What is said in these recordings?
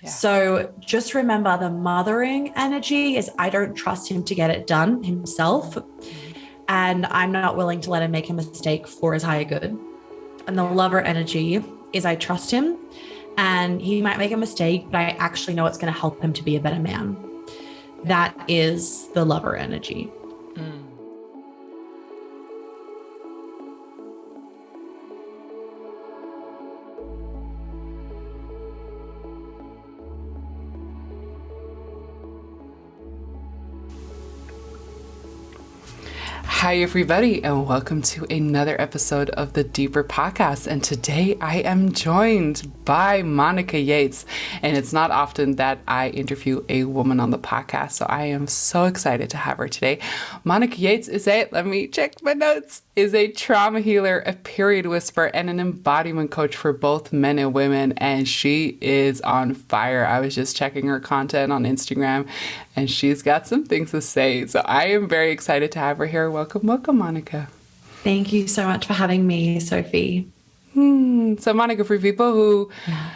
Yeah. So just remember the mothering energy is I don't trust him to get it done himself. And I'm not willing to let him make a mistake for his higher good. And the lover energy is I trust him and he might make a mistake, but I actually know it's going to help him to be a better man. That is the lover energy. Hi, everybody, and welcome to another episode of the Deeper Podcast. And today I am joined by Monica Yates. And it's not often that I interview a woman on the podcast, so I am so excited to have her today. Monica Yates is let me check my notes, is a trauma healer, a period whisperer, and an embodiment coach for both men and women. And she is on fire. I was just checking her content on Instagram, and she's got some things to say. So I am very excited to have her here. Welcome, Monica. Thank you so much for having me, Sophie. So Monica, for people who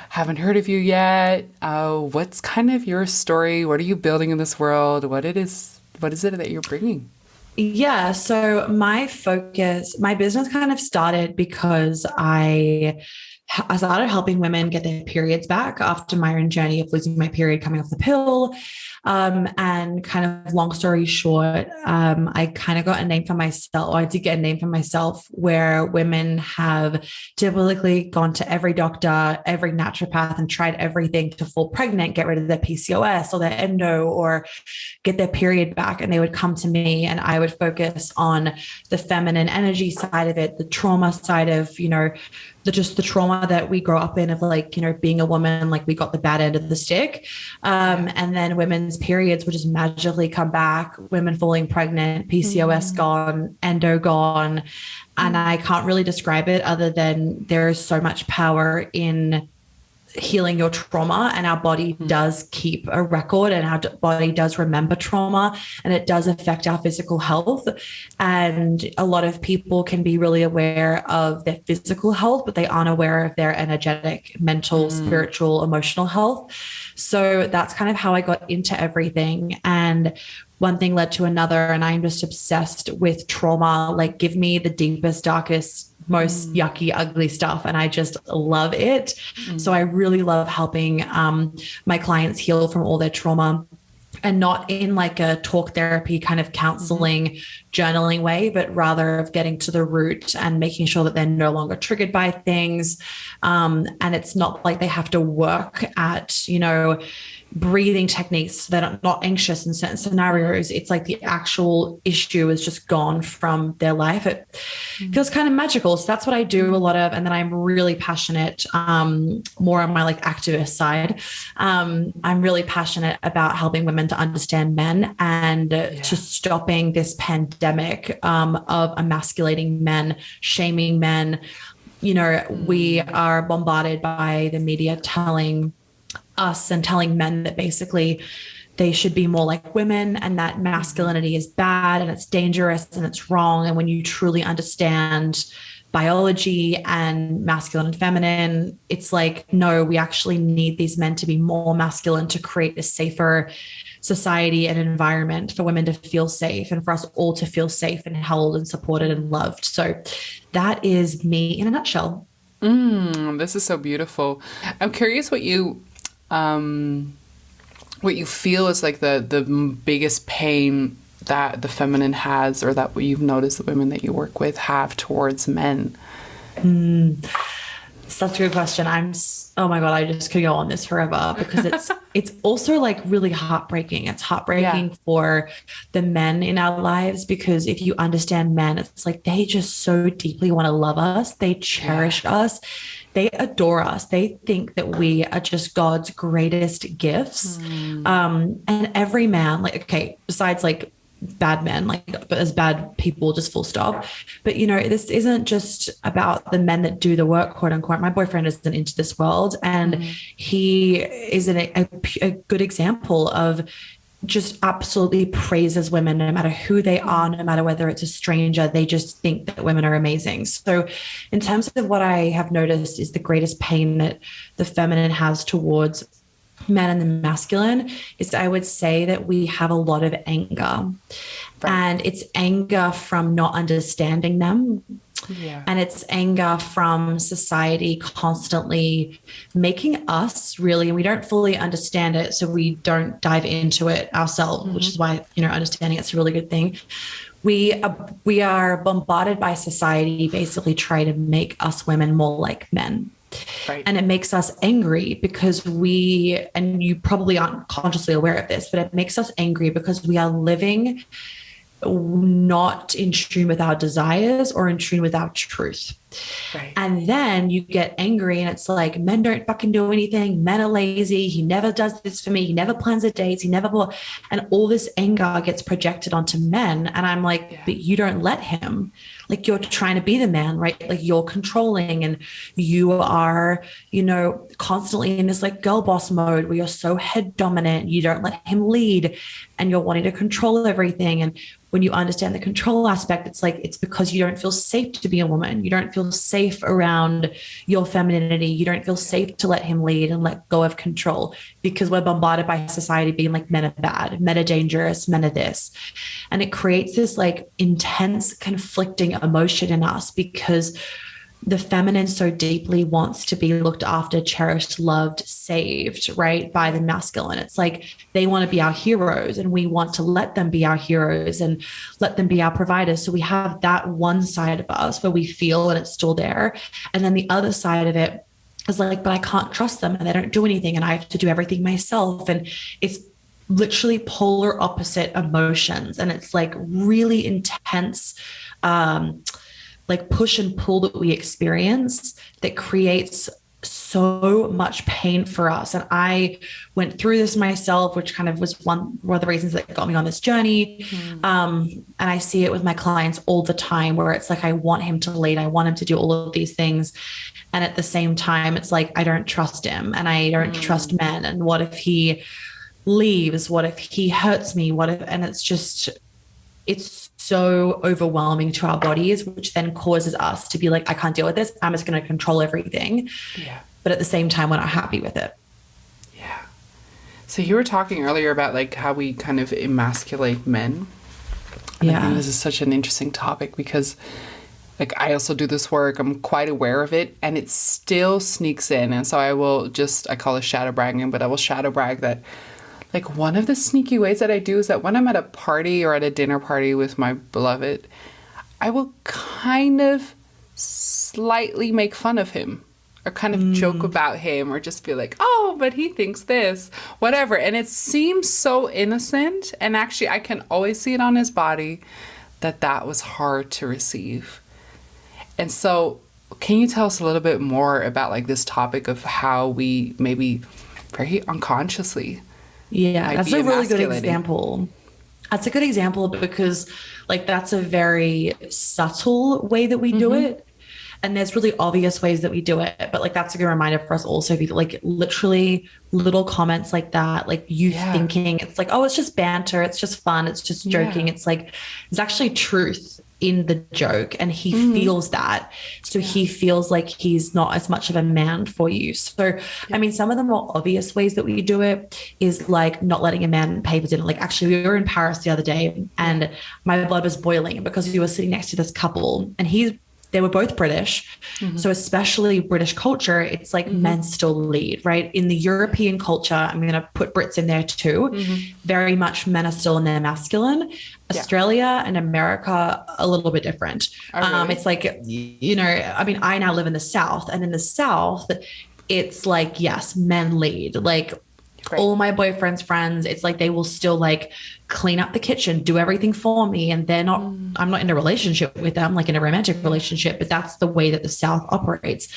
haven't heard of you yet, what's kind of your story? What are you building in this world? What is it that you're bringing? Yeah, so my business kind of started because I started helping women get their periods back after my own journey of losing my period, coming off the pill. And kind of long story short, I kind of got a name for myself, or I did get a name for myself, where women have typically gone to every doctor, every naturopath, and tried everything to fall pregnant, get rid of their PCOS or their endo, or get their period back. And they would come to me and I would focus on the feminine energy side of it, the trauma side of, the trauma that we grow up in of being a woman, like we got the bad end of the stick. And then women's periods would just magically come back, women falling pregnant, PCOS gone, endo gone. And I can't really describe it other than there is so much power in healing your trauma, and our body does keep a record, and our body does remember trauma, and it does affect our physical health. And a lot of people can be really aware of their physical health, but they aren't aware of their energetic, mental, spiritual, emotional health. So that's kind of how I got into everything. And one thing led to another, and I'm just obsessed with trauma. Like, give me the deepest, darkest, most yucky, ugly stuff, and I just love it. So I really love helping my clients heal from all their trauma, and not in like a talk therapy kind of counseling, journaling way, but rather of getting to the root and making sure that they're no longer triggered by things. And it's not like they have to work at, breathing techniques so they're not anxious in certain scenarios. It's like the actual issue is just gone from their life. It feels kind of magical. So that's what I do a lot of. And then I'm really passionate, more on my activist side. I'm really passionate about helping women to understand men and just stopping this pandemic of emasculating men, shaming men. We are bombarded by the media telling us and telling men that basically they should be more like women, and that masculinity is bad and it's dangerous and it's wrong. And when you truly understand biology and masculine and feminine, it's like, no, we actually need these men to be more masculine to create a safer society and environment for women to feel safe, and for us all to feel safe and held and supported and loved. So that is me in a nutshell. This is so beautiful. I'm curious what you feel is like the biggest pain that the feminine has, or that what you've noticed the women that you work with have towards men. Such a good question. Oh my God, I just could go on this forever, because it's also really heartbreaking. It's heartbreaking for the men in our lives, because if you understand men, it's like they just so deeply want to love us. They cherish us. They adore us. They think that we are just God's greatest gifts. And every man, besides bad men, but as bad people, just full stop. But, this isn't just about the men that do the work, quote unquote. My boyfriend isn't into this world, and he is a good example of just absolutely praises women, no matter who they are, no matter whether it's a stranger. They just think that women are amazing. So in terms of what I have noticed is the greatest pain that the feminine has towards men and the masculine is I would say that we have a lot of anger. Right. And it's anger from not understanding them. Yeah. And it's anger from society constantly making us really, and we don't fully understand it, so we don't dive into it ourselves, which is why, understanding it's a really good thing. We are bombarded by society basically trying to make us women more like men. Right. And it makes us angry because and you probably aren't consciously aware of this, but it makes us angry because we are living not in tune with our desires or in tune with our truth. Right. And then you get angry and it's like, men don't fucking do anything. Men are lazy. He never does this for me. He never plans the dates. He never will. And all this anger gets projected onto men. And I'm like, but you don't let him. Like, you're trying to be the man, right? Like, you're controlling and you are, constantly in this like girl boss mode where you're so head dominant. You don't let him lead and you're wanting to control everything. And when you understand the control aspect, it's like, it's because you don't feel safe to be a woman. You don't feel safe around your femininity. You don't feel safe to let him lead and let go of control because we're bombarded by society being like, men are bad, men are dangerous, men are this. And it creates this like intense conflicting emotion in us because the feminine so deeply wants to be looked after, cherished, loved, saved, right, by the masculine. It's like they want to be our heroes and we want to let them be our heroes and let them be our providers. So we have that one side of us where we feel and it's still there. And then the other side of it is like, but I can't trust them and they don't do anything and I have to do everything myself. And it's literally polar opposite emotions. And it's like really intense, like push and pull that we experience that creates so much pain for us. And I went through this myself, which kind of was one of the reasons that got me on this journey. And I see it with my clients all the time where it's like, I want him to lead. I want him to do all of these things. And at the same time, it's like, I don't trust him and I don't trust men. And what if he leaves? What if he hurts me? And it's so overwhelming to our bodies, which then causes us to be like, I can't deal with this. I'm just going to control everything. Yeah. But at the same time, we're not happy with it. Yeah. So you were talking earlier about like how we kind of emasculate men. And I think this is such an interesting topic because like I also do this work. I'm quite aware of it and it still sneaks in. And so I call it shadow bragging, but I will shadow brag that like one of the sneaky ways that I do is that when I'm at a party or at a dinner party with my beloved, I will kind of slightly make fun of him or kind of joke about him or just be like, oh, but he thinks this, whatever. And it seems so innocent. And actually, I can always see it on his body that was hard to receive. And so can you tell us a little bit more about like this topic of how we maybe very unconsciously that's a really good example. That's a good example because like that's a very subtle way that we do it. And there's really obvious ways that we do it. But like that's a good reminder for us also, like literally little comments like that, like you thinking it's like, oh, it's just banter. It's just fun. It's just joking. It's like, it's actually truth in the joke and he feels that. So he feels like he's not as much of a man for you. So, I mean, some of the more obvious ways that we do it is like not letting a man pay for dinner. Like actually we were in Paris the other day and my blood was boiling because we were sitting next to this couple and they were both British. So especially British culture, it's like men still lead, right? In the European culture, I'm going to put Brits in there too. Very much men are still in their masculine. Australia and America, a little bit different. It's like, I mean, I now live in the South and in the South, it's like, yes, men lead. Like all my boyfriend's friends, it's like they will still like clean up the kitchen, do everything for me. And they're not, I'm not in a relationship with them, like in a romantic relationship, but that's the way that the South operates.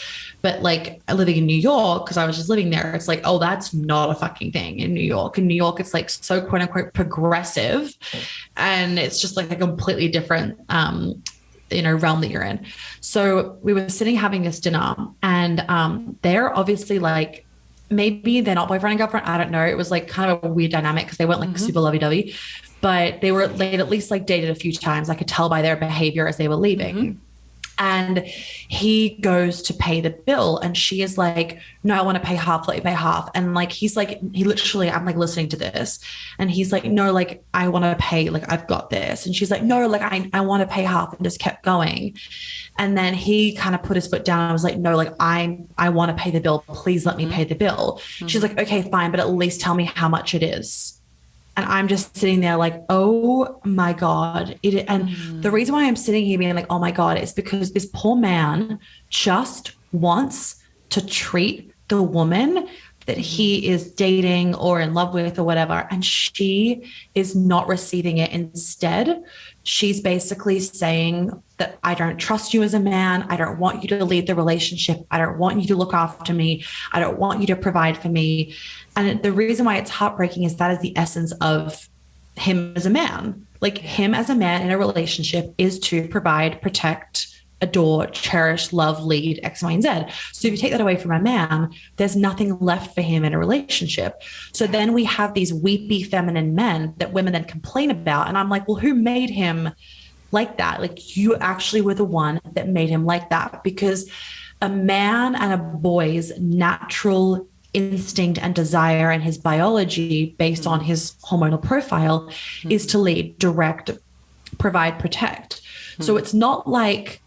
But like living in New York, because I was just living there, it's like, oh, that's not a fucking thing in New York. In New York, it's like so quote unquote progressive. And it's just like a completely different, realm that you're in. So we were sitting having this dinner and they're obviously like, maybe they're not boyfriend and girlfriend. I don't know. It was like kind of a weird dynamic because they weren't like super lovey-dovey, but they'd at least like dated a few times. I could tell by their behavior as they were leaving. And he goes to pay the bill and she is like, no, I want to pay half, let you pay half. And like, he's like, he literally, I'm like listening to this and he's like, no, like I want to pay, like I've got this. And she's like, no, like I want to pay half, and just kept going. And then he kind of put his foot down. I was like, no, like I want to pay the bill. Please let me pay the bill. She's like, okay, fine. But at least tell me how much it is. And I'm just sitting there like, oh my God. The reason why I'm sitting here being like, oh my God, is because this poor man just wants to treat the woman that he is dating or in love with or whatever. And she is not receiving it. Instead, she's basically saying that I don't trust you as a man. I don't want you to lead the relationship. I don't want you to look after me. I don't want you to provide for me. And the reason why it's heartbreaking is that is the essence of him as a man. Like him as a man in a relationship is to provide, protect, adore, cherish, love, lead, X, Y, and Z. So if you take that away from a man, there's nothing left for him in a relationship. So then we have these weepy feminine men that women then complain about. And I'm like, well, who made him like that? Like you actually were the one that made him like that, because a man and a boy's natural instinct and desire and his biology based on his hormonal profile is to lead, direct, provide, protect. So it's not like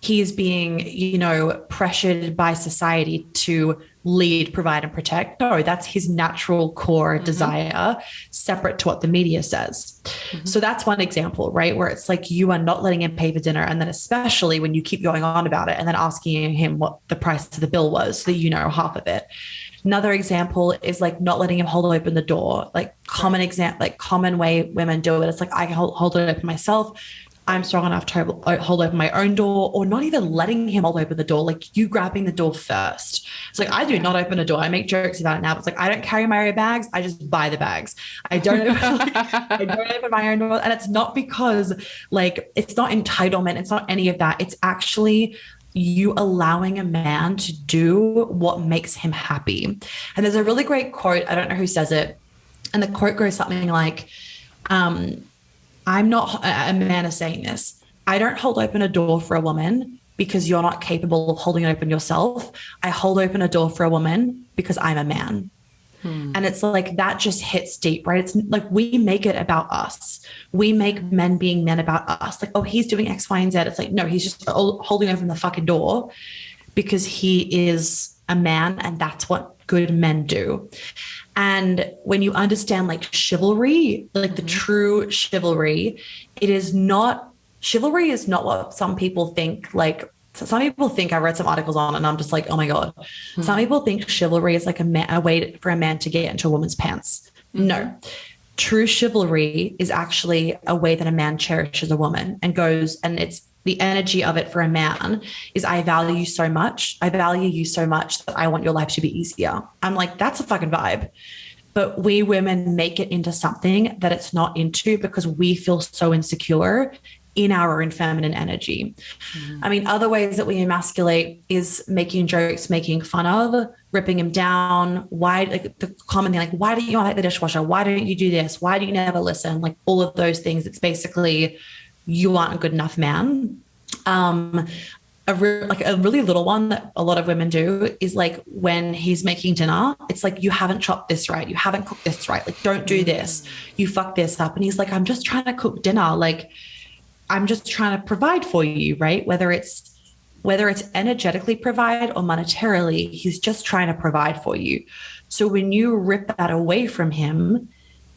he's being, you know, pressured by society to lead, provide, and protect. No, that's his natural core desire, separate to what the media says. So that's one example, right? Where it's like you are not letting him pay for dinner. And then especially when you keep going on about it and then asking him what the price of the bill was so that you know half of it. Another example is like not letting him hold open the door, like common example, like common way women do it. It's like, I can hold it open myself. I'm strong enough to hold open my own door, or not even letting him hold open the door, like you grabbing the door first. It's like, I do not open a door. I make jokes about it now. But it's like, I don't carry my own bags. I just buy the bags. I don't open my own door. And it's not because like, it's not entitlement. It's not any of that. It's actually you allowing a man to do what makes him happy. And there's a really great quote. I don't know who says it. And the quote goes something like, I'm not, a man is saying this, I don't hold open a door for a woman because you're not capable of holding it open yourself. I hold open a door for a woman because I'm a man. And it's like, that just hits deep, right? It's like, we make it about us. We make men being men about us. Like, oh, he's doing X, Y, and Z. It's like, no, he's just holding open the fucking door because he is a man and that's what good men do. And when you understand like chivalry, like the true chivalry, chivalry is not what some people think. Like some people think, I read some articles on it and I'm just like, oh my God. Some people think chivalry is like a way for a man to get into a woman's pants. No, true chivalry is actually a way that a man cherishes a woman and goes, and it's the energy of it for a man is, I value you so much. I value you so much that I want your life to be easier. I'm like, that's a fucking vibe. But we women make it into something that it's not into because we feel so insecure in our own feminine energy. I mean, other ways that we emasculate is making jokes, making fun of, ripping him down. Why, like the common thing, like, why don't you want to take the dishwasher? Why don't you do this? Why do you never listen? Like all of those things. It's basically, you aren't a good enough man. A really little one that a lot of women do is like when he's making dinner, it's like, you haven't chopped this right. You haven't cooked this right. Like, don't do this. You fuck this up. And he's like, I'm just trying to cook dinner. Like, I'm just trying to provide for you, right? Whether it's energetically provide or monetarily, he's just trying to provide for you. So when you rip that away from him,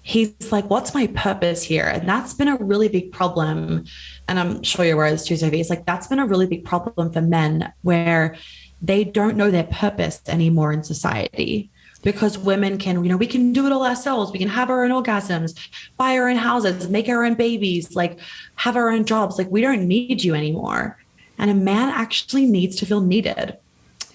he's like, what's my purpose here? And that's been a really big problem. And I'm sure you're aware of this too, Sophie. It's like, that's been a really big problem for men where they don't know their purpose anymore in society. Because women can, we can do it all ourselves. We can have our own orgasms, buy our own houses, make our own babies, like have our own jobs. Like, we don't need you anymore. And a man actually needs to feel needed.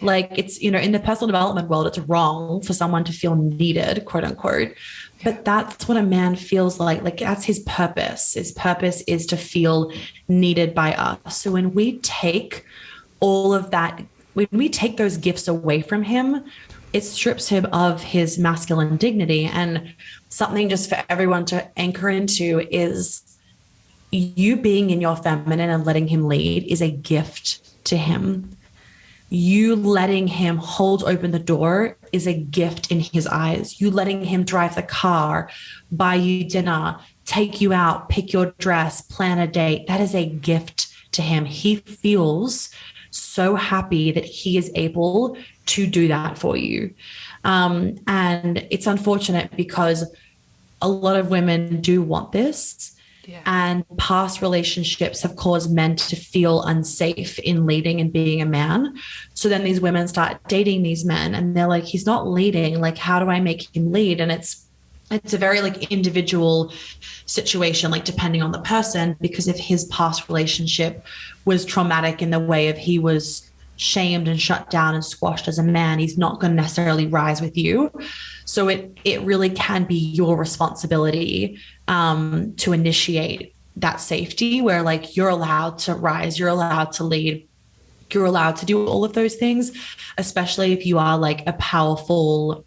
Like, it's, in the personal development world, it's wrong for someone to feel needed, quote unquote. But that's what a man feels like. Like, that's his purpose. His purpose is to feel needed by us. So when we take all of that, when we take those gifts away from him, it strips him of his masculine dignity. And something just for everyone to anchor into is, you being in your feminine and letting him lead is a gift to him. You letting him hold open the door is a gift in his eyes. You letting him drive the car, buy you dinner, take you out, pick your dress, plan a date, that is a gift to him. He feels so happy that he is able to do that for you. And it's unfortunate because a lot of women do want this. Yeah. And past relationships have caused men to feel unsafe in leading and being a man. So then these women start dating these men and they're like, he's not leading. Like, how do I make him lead? And it's a very like individual situation, like depending on the person, because if his past relationship was traumatic in the way of he was shamed and shut down and squashed as a man, he's not going to necessarily rise with you. So it really can be your responsibility to initiate that safety where like you're allowed to rise, you're allowed to lead, you're allowed to do all of those things, especially if you are like a powerful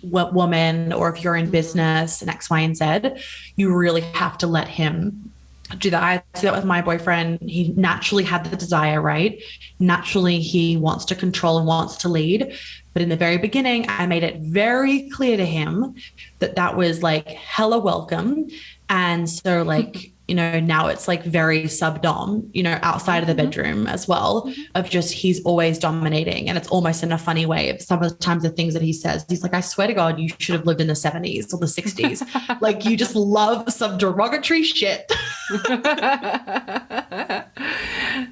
woman or if you're in business and X, Y, and Z. You really have to let him do that. I did that with my boyfriend. He naturally had the desire, right? Naturally, he wants to control and wants to lead. But in the very beginning, I made it very clear to him that that was like hella welcome. And so like, now it's like very sub-dom, outside of the bedroom as well, of just he's always dominating. And it's almost in a funny way of some of the times the things that he says. He's like, I swear to God, you should have lived in the 70s or the 60s. Like you just love some derogatory shit.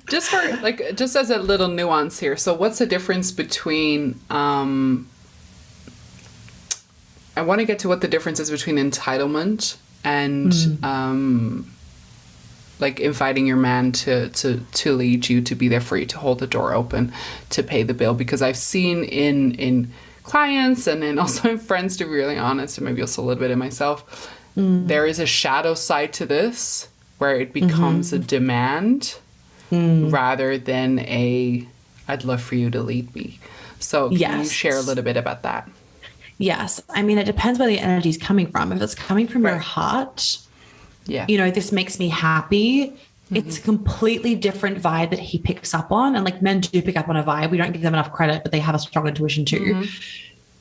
Just as a little nuance here. So what's the difference between, I want to get to what the difference is between entitlement and like inviting your man to lead you, to be there for you, to hold the door open, to pay the bill. Because I've seen in clients and then also in friends, to be really honest, and maybe also a little bit in myself, there is a shadow side to this where it becomes a demand rather than I'd love for you to lead me. So can you share a little bit about that? Yes. I mean, it depends where the energy is coming from. If it's coming from your heart, this makes me happy. It's a completely different vibe that he picks up on. And like men do pick up on a vibe. We don't give them enough credit, but they have a strong intuition too.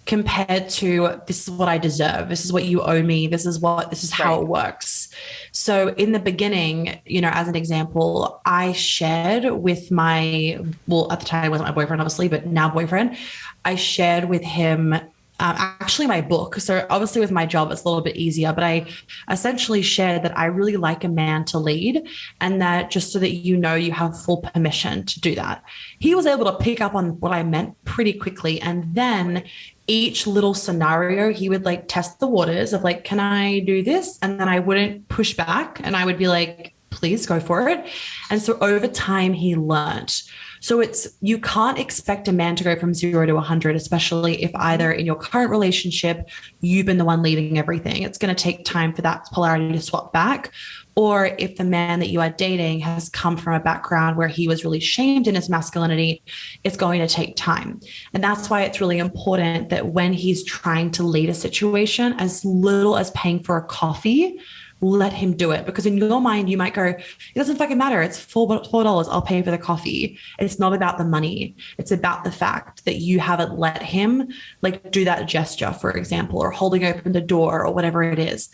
Compared to this is what I deserve. This is what you owe me. This is how it works. So in the beginning, as an example, I shared with at the time it wasn't my boyfriend, obviously, but now boyfriend, I shared with him actually my book. So obviously with my job, it's a little bit easier, but I essentially shared that I really like a man to lead and that just so that you have full permission to do that. He was able to pick up on what I meant pretty quickly. And then each little scenario, he would like test the waters of like, can I do this? And then I wouldn't push back and I would be like, please go for it. And so over time he learned. So you can't expect a man to go from 0 to 100, especially if either in your current relationship, you've been the one leading everything. It's going to take time for that polarity to swap back. Or if the man that you are dating has come from a background where he was really shamed in his masculinity, it's going to take time. And that's why it's really important that when he's trying to lead a situation, as little as paying for a coffee, let him do it. Because in your mind, you might go, it doesn't fucking matter. It's $4. I'll pay for the coffee. It's not about the money. It's about the fact that you haven't let him like do that gesture, for example, or holding open the door or whatever it is.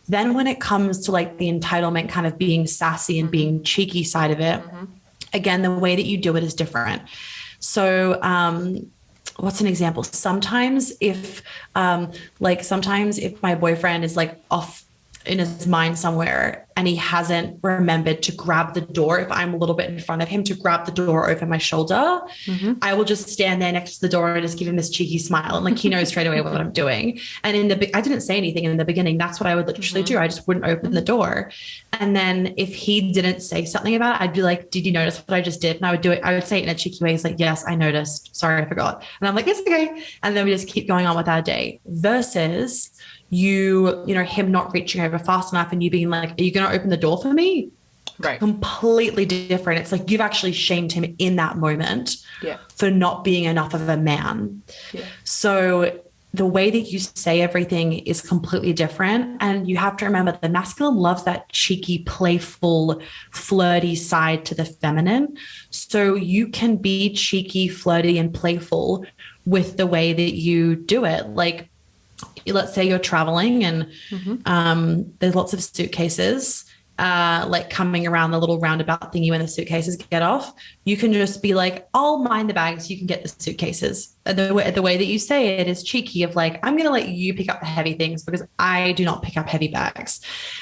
Then when it comes to like the entitlement kind of being sassy and being cheeky side of it, again, the way that you do it is different. So, what's an example? Sometimes if my boyfriend is like off in his mind somewhere and he hasn't remembered to grab the door, if I'm a little bit in front of him, to grab the door over my shoulder, I will just stand there next to the door and just give him this cheeky smile. And like, he knows straight away what I'm doing. And I didn't say anything in the beginning. That's what I would literally do. I just wouldn't open the door. And then if he didn't say something about it, I'd be like, did you notice what I just did? And I would do it. I would say it in a cheeky way. He's like, yes, I noticed. Sorry, I forgot. And I'm like, it's okay. And then we just keep going on with our day versus him not reaching over fast enough and you being like, are you going to open the door for me? Right. Completely different. It's like you've actually shamed him in that moment for not being enough of a man. Yeah. So the way that you say everything is completely different. And you have to remember the masculine loves that cheeky, playful, flirty side to the feminine. So you can be cheeky, flirty, and playful with the way that you do it. Like, let's say you're traveling and there's lots of suitcases like coming around the little roundabout thingy when the suitcases get off. You can just be like, I'll mind the bags, you can get the suitcases. And the way that you say it is cheeky of like, I'm going to let you pick up the heavy things because I do not pick up heavy bags.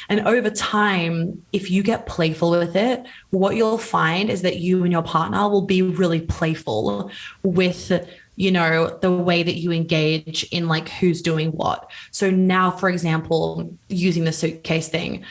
And over time, if you get playful with it, what you'll find is that you and your partner will be really playful with, you know, the way that you engage in like who's doing what. So now, for example, using the suitcase thing,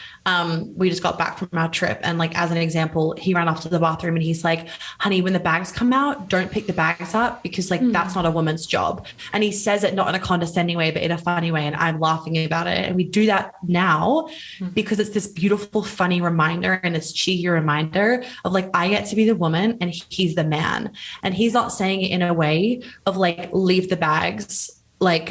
we just got back from our trip. And like, as an example, he ran off to the bathroom and he's like, honey, when the bags come out, don't pick the bags up because like, that's not a woman's job. And he says it not in a condescending way, but in a funny way. And I'm laughing about it. And we do that now because it's this beautiful, funny reminder and this cheeky reminder of like, I get to be the woman and he's the man. And he's not saying it in a way of like, leave the bags, like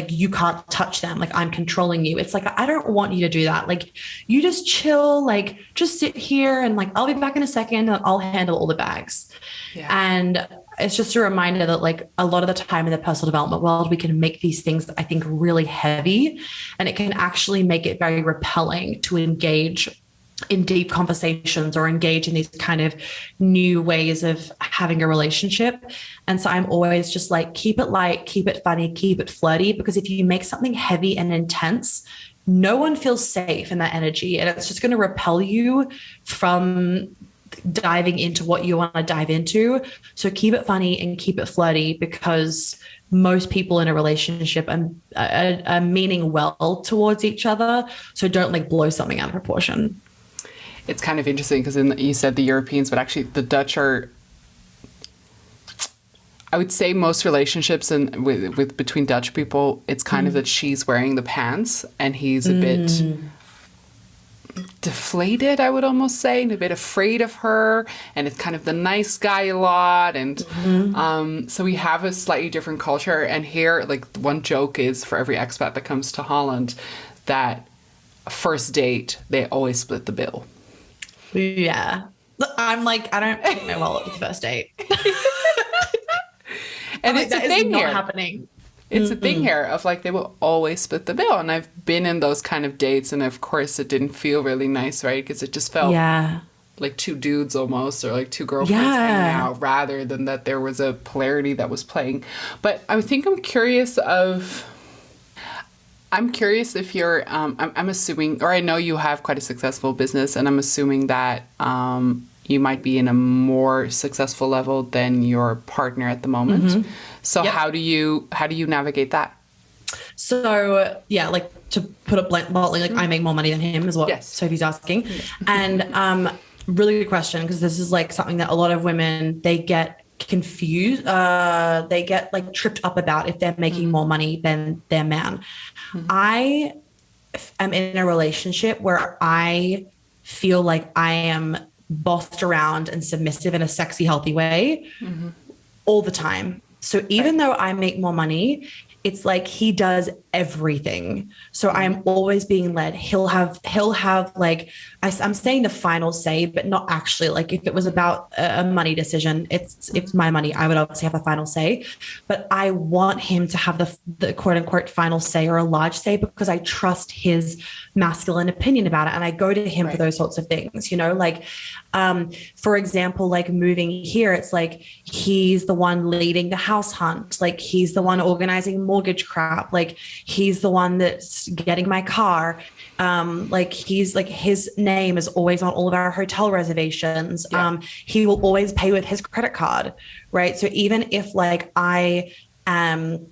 you can't touch them, like I'm controlling you. It's like, I don't want you to do that. Like, you just chill, like just sit here and like, I'll be back in a second and I'll handle all the bags. Yeah. And it's just a reminder that like a lot of the time in the personal development world, we can make these things, I think, really heavy, and it can actually make it very repelling to engage in deep conversations or engage in these kind of new ways of having a relationship. And so I'm always just like, keep it light, keep it funny, keep it flirty, because if you make something heavy and intense, no one feels safe in that energy. And it's just going to repel you from diving into what you want to dive into. So keep it funny and keep it flirty, because most people in a relationship are meaning well towards each other. So don't like blow something out of proportion. It's kind of interesting because you said the Europeans, but actually the Dutch are, I would say most relationships with between Dutch people, it's kind of that she's wearing the pants and he's a bit deflated, I would almost say, and a bit afraid of her. And it's kind of the nice guy a lot. And so we have a slightly different culture. And here, like, one joke is for every expat that comes to Holland that first date, they always split the bill. Yeah. I'm like, I don't take my wallet with the first date. And it's a thing here. Happening. It's a thing here of like, they will always split the bill. And I've been in those kind of dates. And of course, it didn't feel really nice, right? Because it just felt like two dudes almost, or like two girlfriends hanging out, rather than that there was a polarity that was playing. But I think I'm curious if you're, I'm assuming, or I know you have quite a successful business, and I'm assuming that you might be in a more successful level than your partner at the moment. So how do you navigate that? So yeah, like, to put it bluntly, like I make more money than him is what Sophie's asking. And really good question, because this is like something that a lot of women, they get confused, they get like tripped up about if they're making more money than their man. I am in a relationship where I feel like I am bossed around and submissive in a sexy, healthy way all the time. So even though I make more money, it's like he does everything. So I'm always being led. He'll have like, I'm saying the final say, but not actually. Like, if it was about a money decision, it's my money, I would obviously have the final say. But I want him to have the quote unquote final say, or a large say, because I trust his masculine opinion about it. And I go to him for those sorts of things, you know, like, for example, like moving here, it's like, he's the one leading the house hunt. Like, he's the one organizing mortgage crap. Like, he's the one that's getting my car. Like, he's like, his name is always on all of our hotel reservations. He will always pay with his credit card. Right. So even if like I am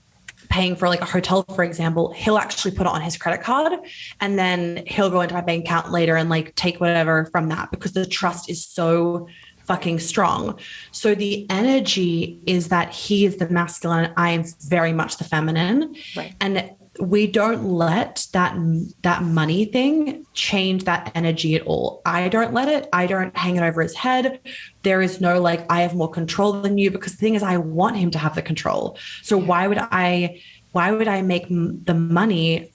paying for like a hotel, for example, he'll actually put it on his credit card, and then he'll go into my bank account later and like take whatever from that, because the trust is so fucking strong. So the energy is that he is the masculine, I am very much the feminine. Right. And we don't let that money thing change that energy at all. I don't let it. I don't hang it over his head. There is no like, I have more control than you, because the thing is, I want him to have the control. So why would I why would I make the money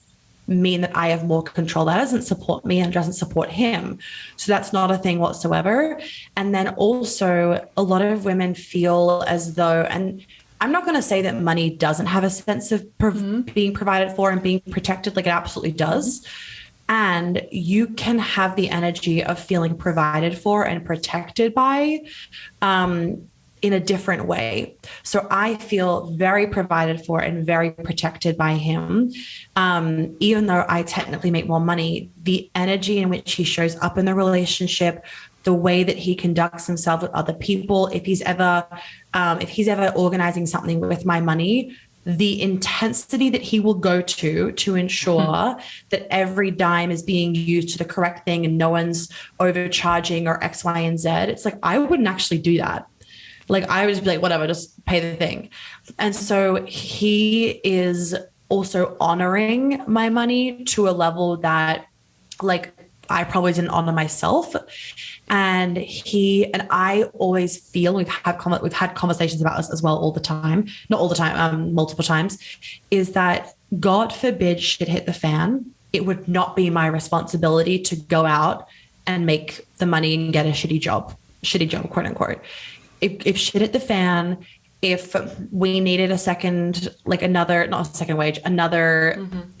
mean that I have more control? That doesn't support me and doesn't support him. So that's not a thing whatsoever. And then also a lot of women feel as though, and I'm not going to say that money doesn't have a sense of being provided for and being protected. Like, it absolutely does. And you can have the energy of feeling provided for and protected by in a different way. So I feel very provided for and very protected by him. Even though I technically make more money, the energy in which he shows up in the relationship, the way that he conducts himself with other people, if he's ever organizing something with my money, the intensity that he will go to ensure that every dime is being used to the correct thing and no one's overcharging or X, Y, and Z. It's like, I wouldn't actually do that. Like, I would just be like, whatever, just pay the thing. And so he is also honoring my money to a level that, like, I probably didn't honor myself. And I always feel, we've had conversations about this as well all the time, not all the time, multiple times, is that God forbid shit hit the fan, it would not be my responsibility to go out and make the money and get a shitty job, quote unquote. If shit hit the fan, if we needed another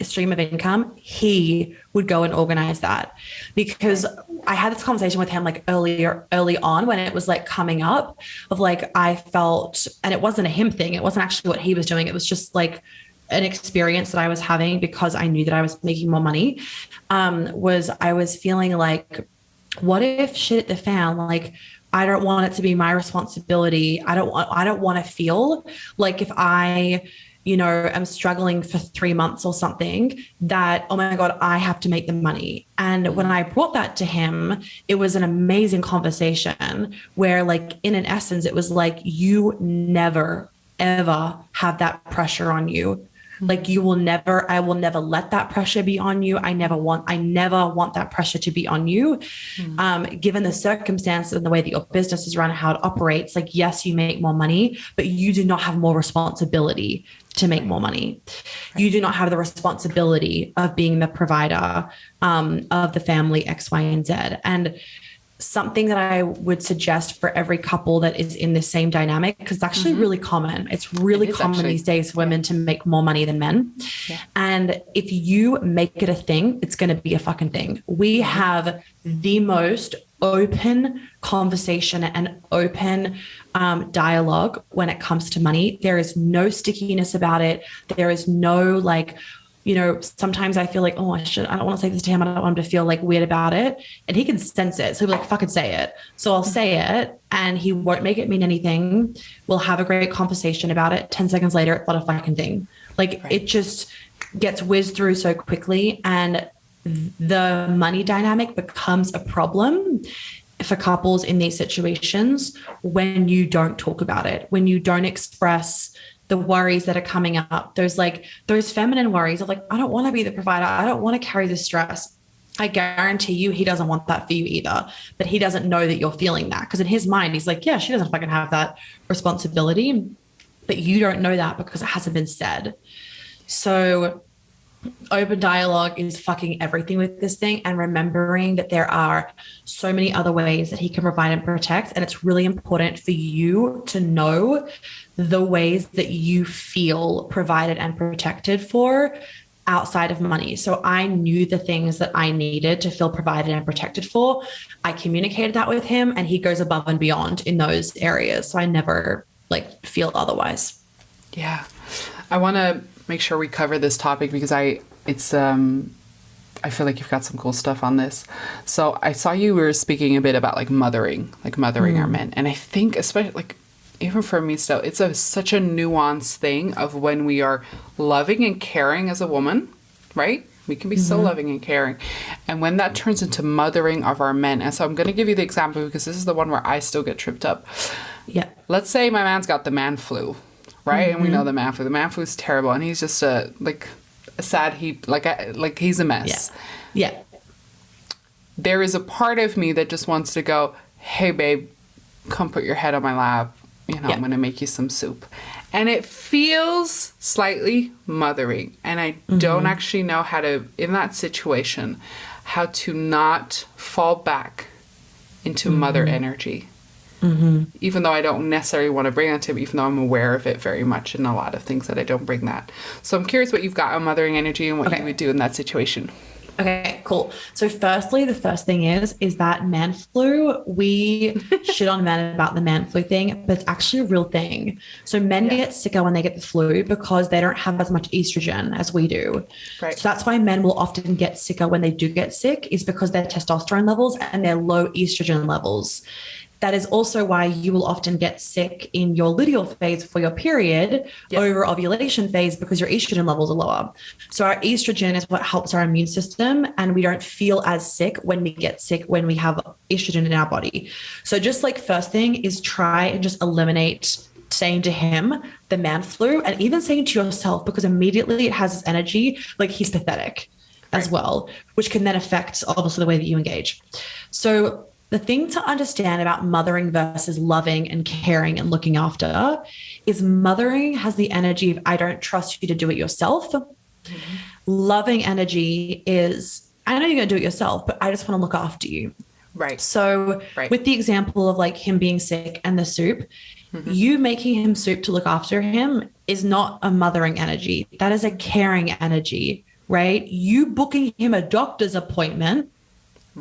stream of income, he would go and organize that. Because I had this conversation with him like early on when it was like coming up of like, I felt, and it wasn't a him thing. It wasn't actually what he was doing. It was just like an experience that I was having because I knew that I was making more money. I was feeling like, what if shit hit the fan? Like, I don't want it to be my responsibility. I don't want to feel like if I, am struggling for 3 months or something, that, oh my God, I have to make the money. And when I brought that to him, it was an amazing conversation where, like, in an essence, it was like, you never, ever have that pressure on you. Like, I will never let that pressure be on you. I never want that pressure to be on you. Given the circumstances and the way that your business is run, how it operates, like, yes, you make more money, but you do not have more responsibility to make more money. Right. You do not have the responsibility of being the provider of the family X, Y, and Z. And something that I would suggest for every couple that is in the same dynamic, because it's actually really common. It's really common these days for women to make more money than men. Yeah. And if you make it a thing, it's going to be a fucking thing. We have the most open conversation and open dialogue when it comes to money. There is no stickiness about it. There is no like, sometimes I feel like, oh, I don't want to say this to him. I don't want him to feel like weird about it. And he can sense it. So he'll be like, fucking say it. So I'll say it and he won't make it mean anything. We'll have a great conversation about it. 10 seconds later, it's not a fucking thing. Like, It just gets whizzed through so quickly. And the money dynamic becomes a problem for couples in these situations when you don't talk about it, when you don't express the worries that are coming up, those feminine worries of like, I don't want to be the provider. I don't want to carry the stress. I guarantee you, he doesn't want that for you either, but he doesn't know that you're feeling that. Because in his mind, he's like, yeah, she doesn't fucking have that responsibility, but you don't know that because it hasn't been said. So open dialogue is fucking everything with this thing, and remembering that there are so many other ways that he can provide and protect. And it's really important for you to know the ways that you feel provided and protected for outside of money. So I knew the things that I needed to feel provided and protected for. I communicated that with him and he goes above and beyond in those areas. So I never feel otherwise. Yeah. I want to make sure we cover this topic because I feel like you've got some cool stuff on this. So I saw you were speaking a bit about mothering our men. And I think especially even for me still, it's such a nuanced thing of when we are loving and caring as a woman, right? We can be so loving and caring. And when that turns into mothering of our men. And so I'm going to give you the example because this is the one where I still get tripped up. Yeah. Let's say my man's got the man flu, right? And we know the man flu. The man flu is terrible. And he's just a sad heap, he's a mess. Yeah. There is a part of me that just wants to go, hey, babe, come put your head on my lap. I'm going to make you some soup. And it feels slightly mothering. And I don't actually know how to, in that situation, how to not fall back into mother energy. Even though I don't necessarily want to bring that to him, even though I'm aware of it very much in a lot of things that I don't bring that. So I'm curious what you've got on mothering energy and what you would do in that situation. Okay, cool. So firstly, the first thing is that man flu, we shit on men about the man flu thing, but it's actually a real thing. So men get sicker when they get the flu because they don't have as much estrogen as we do. Right. So that's why men will often get sicker when they do get sick, is because their testosterone levels and their low estrogen levels. That is also why you will often get sick in your luteal phase for your period over ovulation phase, because your estrogen levels are lower. So our estrogen is what helps our immune system, and we don't feel as sick when we get sick when we have estrogen in our body. So just like first thing is try and just eliminate saying to him the man flu, and even saying to yourself, because immediately it has this energy like he's pathetic as well, which can then affect obviously the way that you engage. So the thing to understand about mothering versus loving and caring and looking after is mothering has the energy of, I don't trust you to do it yourself. Loving energy is, I know you're going to do it yourself, but I just want to look after you. Right. So with the example of like him being sick and the soup, you making him soup to look after him is not a mothering energy. That is a caring energy, right? You booking him a doctor's appointment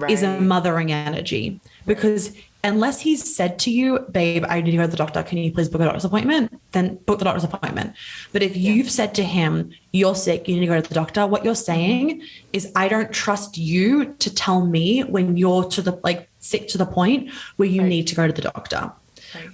is a mothering energy, because unless he's said to you, babe, I need to go to the doctor, can you please book a doctor's appointment? Then book the doctor's appointment. But if you've said to him, you're sick, you need to go to the doctor, what you're saying is, I don't trust you to tell me when you're to the sick to the point where you need to go to the doctor.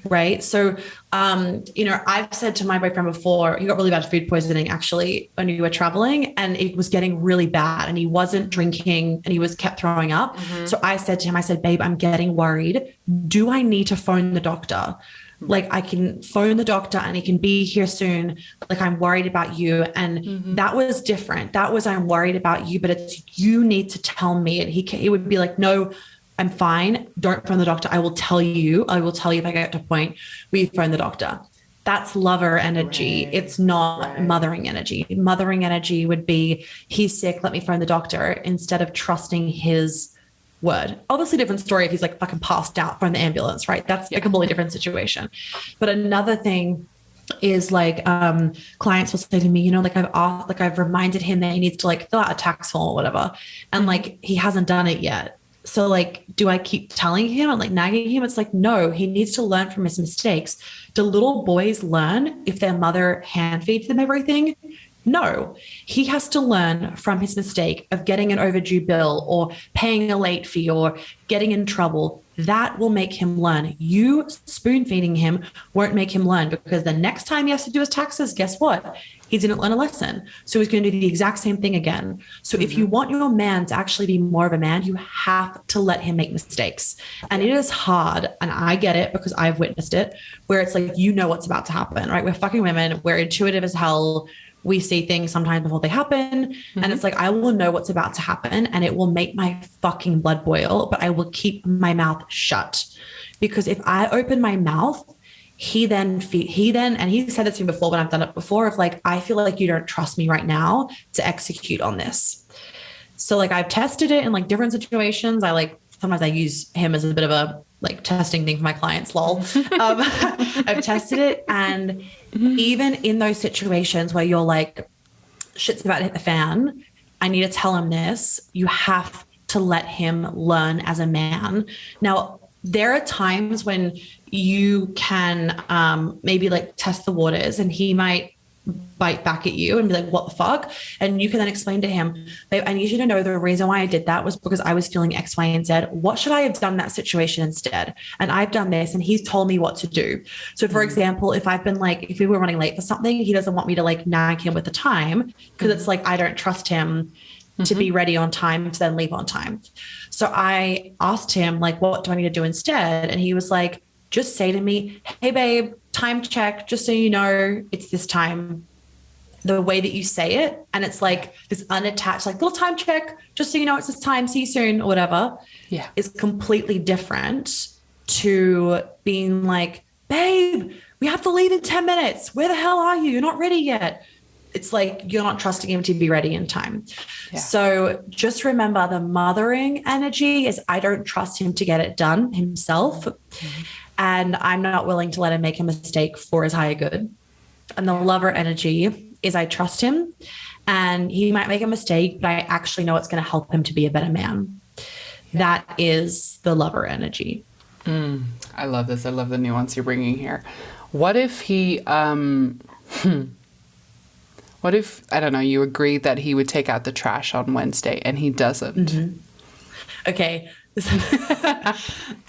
Right. So, I've said to my boyfriend before, he got really bad food poisoning actually when we were traveling, and it was getting really bad, and he wasn't drinking and he was kept throwing up. So I said to him, I said, babe, I'm getting worried. Do I need to phone the doctor? Like, I can phone the doctor and he can be here soon. Like, I'm worried about you. And that was different. That was, I'm worried about you, but it's, you need to tell me. And he would be like, no, I'm fine. Don't phone the doctor. I will tell you if I get to a point where you phone the doctor. That's lover energy. It's not mothering energy. Mothering energy would be, he's sick, let me phone the doctor, instead of trusting his word. Obviously different story if he's like fucking passed out from the ambulance, right? That's a completely different situation. But another thing is like clients will say to me, I've reminded him that he needs to like fill out a tax form or whatever. And like, he hasn't done it yet. So like, do I keep telling him and like nagging him? It's like, no, he needs to learn from his mistakes. Do little boys learn if their mother hand feeds them everything? No, he has to learn from his mistake of getting an overdue bill or paying a late fee or getting in trouble. That will make him learn. You spoon feeding him won't make him learn, because the next time he has to do his taxes, guess what? He didn't learn a lesson. So he's going to do the exact same thing again. So if you want your man to actually be more of a man, you have to let him make mistakes. And it is hard. And I get it because I've witnessed it, where it's like, what's about to happen, right? We're fucking women. We're intuitive as hell. We see things sometimes before they happen. And it's like, I will know what's about to happen and it will make my fucking blood boil, but I will keep my mouth shut. Because if I open my mouth, he then, and he said it to me before when I've done it before, of like, I feel like you don't trust me right now to execute on this. So like, I've tested it in like different situations. Sometimes I use him as a bit of a like testing thing for my clients, lol. I've tested it. And even in those situations where you're like, shit's about to hit the fan, I need to tell him this. You have to let him learn as a man. Now, there are times when you can maybe like test the waters, and he might bite back at you and be like, what the fuck? And you can then explain to him, babe, I need you to know the reason why I did that was because I was feeling X, Y, and Z. What should I have done in that situation instead? And I've done this, and he's told me what to do. So for example, if we were running late for something, he doesn't want me to like nag him with the time, because it's like, I don't trust him to be ready on time to then leave on time. So I asked him like, what do I need to do instead? And he was like, just say to me, hey babe, time check, just so you know, it's this time. The way that you say it, and it's like this unattached, like little time check, just so you know, it's this time, see you soon, or whatever, is completely different to being like, babe, we have to leave in 10 minutes. Where the hell are you? You're not ready yet. It's like you're not trusting him to be ready in time. Yeah. So just remember, the mothering energy is I don't trust him to get it done himself. Mm-hmm. And I'm not willing to let him make a mistake for his higher good. And the lover energy is I trust him and he might make a mistake, but I actually know it's going to help him to be a better man. Yeah. That is the lover energy. I love this. I love the nuance you're bringing here. What if he, what if, I don't know, you agreed that he would take out the trash on Wednesday and he doesn't? Mm-hmm. Okay.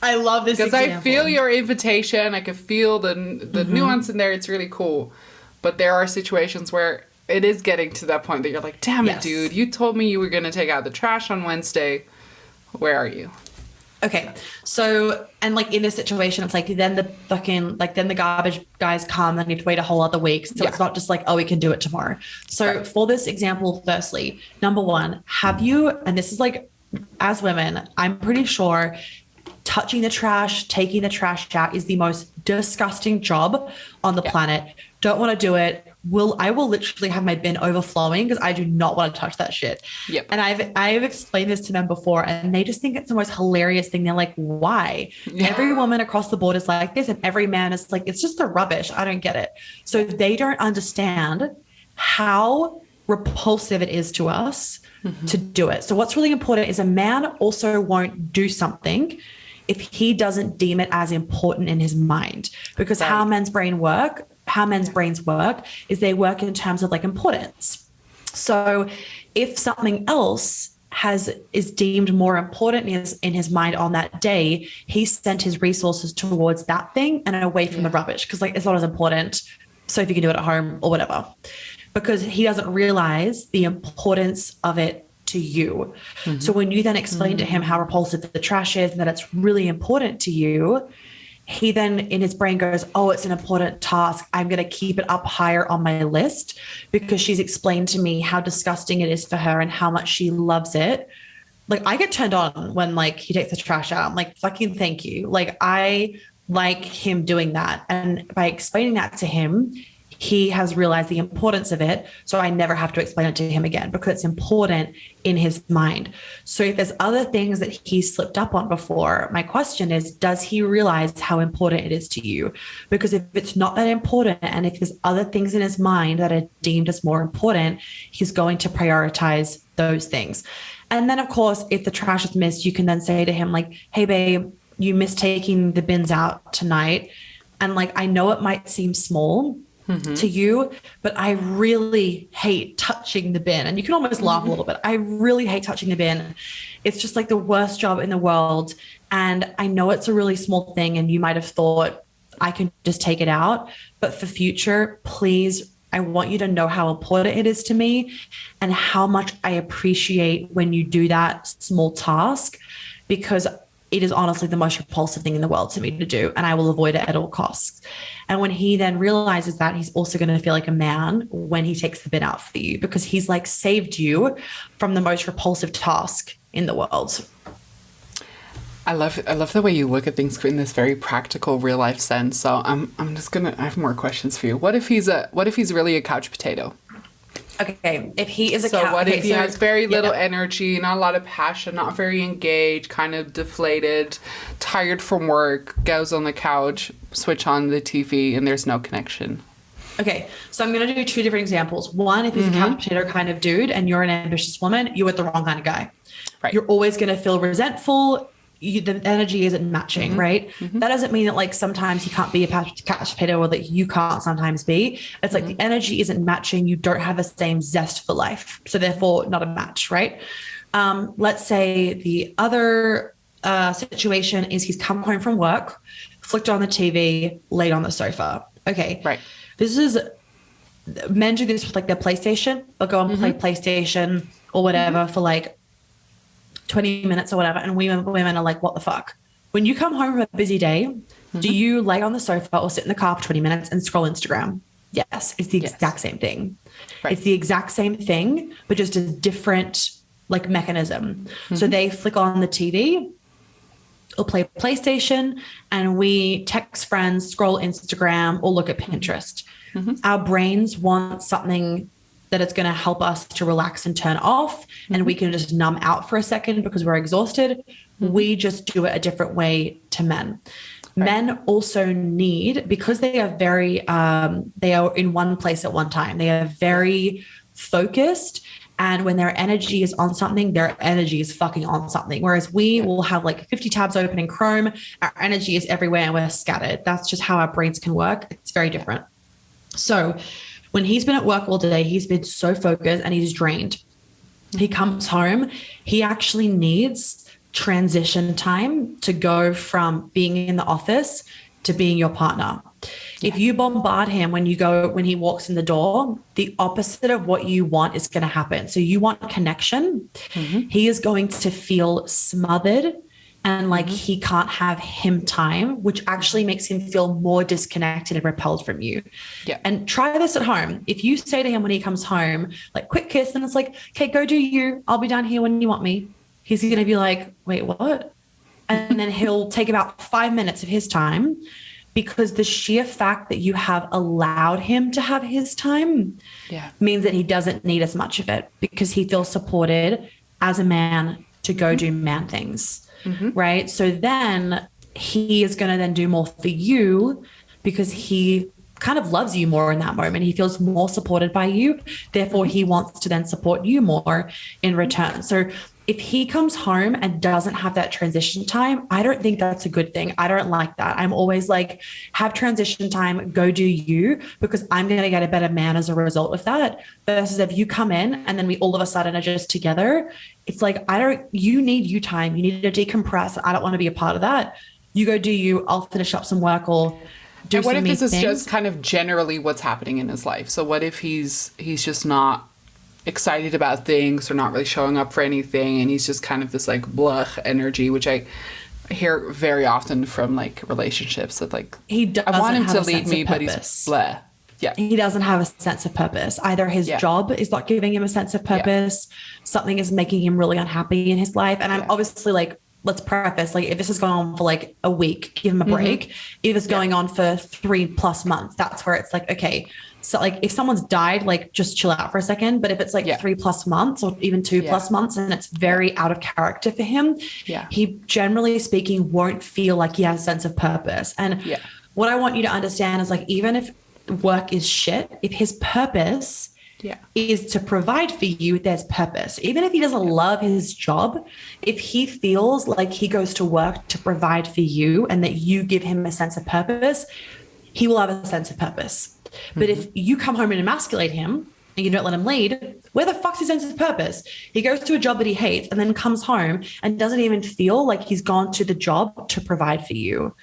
I love this because I feel your invitation. I can feel the nuance in there. It's really cool. But there are situations where it is getting to that point that you're like, damn it, dude, you told me you were going to take out the trash on Wednesday. Where are you? Okay. So, and like in this situation, it's like, then the garbage guys come and you have to wait a whole other week. So it's not just like, oh, we can do it tomorrow. So for this example, firstly, number one, have you, and this is like, as women, I'm pretty sure touching the trash, taking the trash out is the most disgusting job on the planet. Don't want to do it. I will literally have my bin overflowing because I do not want to touch that shit. Yep. And I've explained this to them before and they just think it's the most hilarious thing. They're like, why? Yeah. Every woman across the board is like this and every man is like, it's just the rubbish. I don't get it. So they don't understand how repulsive it is to us to do it. So what's really important is a man also won't do something if he doesn't deem it as important in his mind, because how men's brains work is they work in terms of like importance. So if something else is deemed more important in his mind on that day, he sent his resources towards that thing and away from the rubbish because like it's not as important. So if you can do it at home or whatever, because he doesn't realize the importance of it to you. Mm-hmm. So when you then explain to him how repulsive the trash is and that it's really important to you, he then in his brain goes, oh, it's an important task. I'm going to keep it up higher on my list because she's explained to me how disgusting it is for her and how much she loves it. Like I get turned on when like he takes the trash out. I'm like, fucking thank you. Like I like him doing that. And by explaining that to him, he has realized the importance of it. So I never have to explain it to him again because it's important in his mind. So if there's other things that he slipped up on before, my question is, does he realize how important it is to you? Because if it's not that important and if there's other things in his mind that are deemed as more important, he's going to prioritize those things. And then of course, if the trash is missed, you can then say to him like, hey babe, you missed taking the bins out tonight. And like, I know it might seem small to you, but I really hate touching the bin. And you can almost laugh a little bit. I really hate touching the bin. It's just like the worst job in the world. And I know it's a really small thing and you might have thought I can just take it out, but for future, please, I want you to know how important it is to me and how much I appreciate when you do that small task, because it is honestly the most repulsive thing in the world to me to do, and I will avoid it at all costs. And when he then realizes that, he's also going to feel like a man when he takes the bin out for you, because he's like saved you from the most repulsive task in the world. I love the way you look at things in this very practical, real life sense. So I have more questions for you. What if he's really a couch potato? Okay, if he is a so what if he has very little energy, not a lot of passion, not very engaged, kind of deflated, tired from work, goes on the couch, switch on the TV, and there's no connection? Okay, so I'm going to do two different examples. One, if he's a couch potato kind of dude and you're an ambitious woman, you're with the wrong kind of guy. Right. You're always going to feel resentful. The energy isn't matching, right? That doesn't mean that like sometimes he can't be a couch potato or that you can't sometimes be. It's like the energy isn't matching. You don't have the same zest for life. So therefore not a match, right? Let's say the other situation is he's come home from work, flicked on the TV, laid on the sofa. Okay. Right. Men do this with like their PlayStation. They'll go and play PlayStation or whatever for like 20 minutes or whatever. And women are like, what the fuck? When you come home from a busy day, do you lay on the sofa or sit in the car for 20 minutes and scroll Instagram? Yes. It's the exact same thing. Right. It's the exact same thing, but just a different like mechanism. So they flick on the TV or play PlayStation, and we text friends, scroll Instagram, or look at Pinterest. Our brains want something that it's going to help us to relax and turn off, and we can just numb out for a second because we're exhausted. We just do it a different way to men. Right. Men also need, because they are very, they are in one place at one time. They are very focused. And when their energy is on something, their energy is fucking on something. Whereas we will have like 50 tabs open in Chrome. Our energy is everywhere and we're scattered. That's just how our brains can work. It's very different. So when he's been at work all day, he's been so focused and he's drained. He comes home, he actually needs transition time to go from being in the office to being your partner. Yeah. If you bombard him when he walks in the door, the opposite of what you want is going to happen. So you want connection. He is going to feel smothered and like he can't have him time, which actually makes him feel more disconnected and repelled from you. Yeah. And try this at home. If you say to him when he comes home, like, quick kiss, and it's like, okay, go do you. I'll be down here when you want me. He's going to be like, wait, what? And then he'll take about 5 minutes of his time, because the sheer fact that you have allowed him to have his time means that he doesn't need as much of it, because he feels supported as a man to go do man things. Right. So then he is going to then do more for you, because he kind of loves you more in that moment. He feels more supported by you. Therefore, he wants to then support you more in return. So if he comes home and doesn't have that transition time, I don't think that's a good thing. I don't like that. I'm always like, have transition time, go do you, because I'm going to get a better man as a result of that. Versus if you come in and then we all of a sudden are just together, it's like, you need you time. You need to decompress. I don't want to be a part of that. You go do you, I'll finish up some work or do some. And what if this is just kind of generally what's happening in his life? So what if he's just not excited about things or not really showing up for anything, and he's just kind of this like blah energy, which I hear very often from like relationships that like, I want him to lead me, but he's blah. Yeah. He doesn't have a sense of purpose. Either his job is not giving him a sense of purpose. Something is making him really unhappy in his life. And I'm obviously like, let's preface, like, if this is going on for like a week, give him a break. If it's going on for 3+ months, that's where it's like, okay, so like if someone's died, like just chill out for a second. But if it's like 3+ months or even 2+ months and it's very out of character for him, he generally speaking won't feel like he has a sense of purpose. And what I want you to understand is like, even if work is shit, if his purpose is to provide for you, there's purpose. Even if he doesn't love his job, if he feels like he goes to work to provide for you and that you give him a sense of purpose, he will have a sense of purpose. But if you come home and emasculate him and you don't let him lead, where the fuck's his sense of purpose? He goes to a job that he hates and then comes home and doesn't even feel like he's gone to the job to provide for you.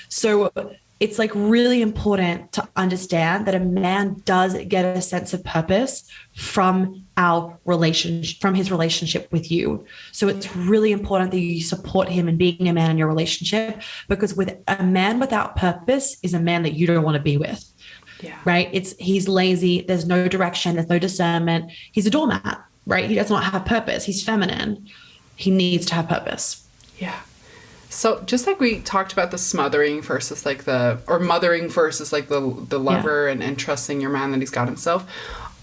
So it's like really important to understand that a man does get a sense of purpose from his relationship with you. So it's really important that you support him in being a man in your relationship, because with a man without purpose is a man that you don't want to be with. Right. He's lazy. There's no direction. There's no discernment. He's a doormat, right? He does not have purpose. He's feminine. He needs to have purpose. Yeah. So just like we talked about the smothering versus like mothering versus like the lover and trusting your man that he's got himself.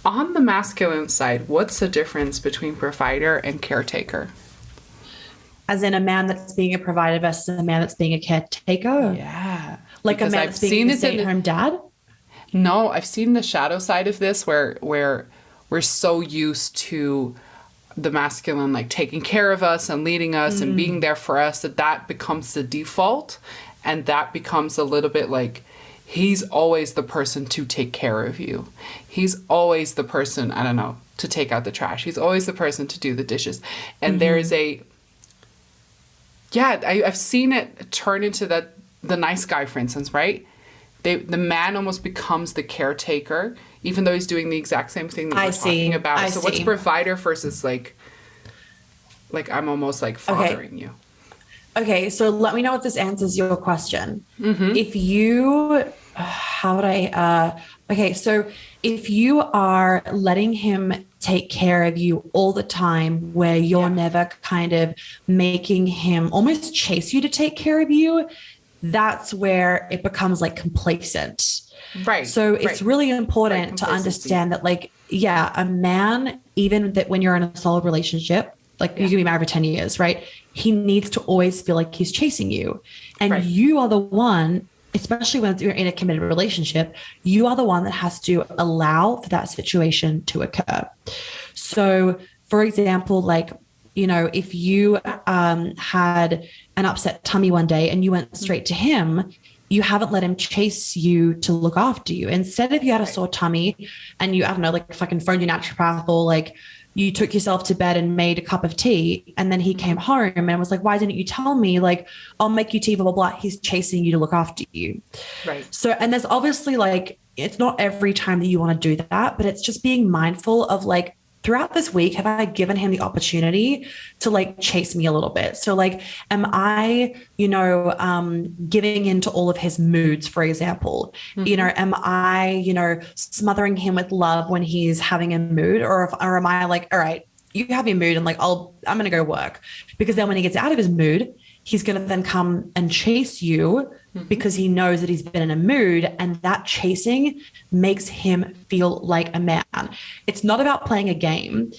On the masculine side, what's the difference between provider and caretaker? As in a man that's being a provider versus a man that's being a caretaker? Yeah. Like because a man that's being a stay-at-home dad? No, I've seen the shadow side of this where we're so used to the masculine like taking care of us and leading us and being there for us that becomes the default, and that becomes a little bit like he's always the person to take care of you. He's always the person, I don't know, to take out the trash. He's always the person to do the dishes. And there is I've seen it turn into the nice guy, for instance, right? The man almost becomes the caretaker, even though he's doing the exact same thing that we're talking about. So what's provider versus like I'm almost like fathering you? Okay, so let me know if this answers your question. If you how would okay, so if you are letting him take care of you all the time, where you're never kind of making him almost chase you to take care of you, that's where it becomes like complacent. Right. So it's really important to understand that, like, a man, even that when you're in a solid relationship, like you can be married for 10 years, right? He needs to always feel like he's chasing you. And you are the one, especially when you're in a committed relationship, you are the one that has to allow for that situation to occur. So, for example, like, you know, if you had an upset tummy one day and you went straight to him, you haven't let him chase you to look after you. Instead, if you had a sore tummy and you, I don't know, like fucking phoned your naturopath, or like you took yourself to bed and made a cup of tea, and then he came home and was like, why didn't you tell me? Like, I'll make you tea, blah, blah, blah. He's chasing you to look after you. Right. So, and there's obviously like, it's not every time that you want to do that, but it's just being mindful of like, throughout this week, have I given him the opportunity to like chase me a little bit? So like, am I, you know, giving into all of his moods, for example? You know, am I, you know, smothering him with love when he's having a mood, or am I like, all right, you have your mood and like, I'm going to go work? Because then when he gets out of his mood, he's going to then come and chase you because he knows that he's been in a mood, and that chasing makes him feel like a man. It's not about playing a game.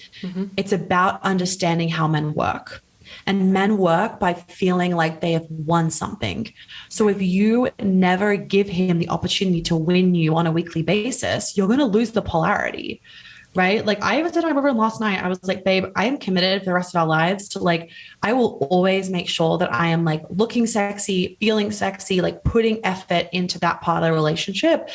It's about understanding how men work. And men work by feeling like they have won something. So if you never give him the opportunity to win you on a weekly basis, you're going to lose the polarity. Right? Like I even said to my boyfriend last night, I was like, babe, I am committed for the rest of our lives to like, I will always make sure that I am like looking sexy, feeling sexy, like putting effort into that part of the relationship.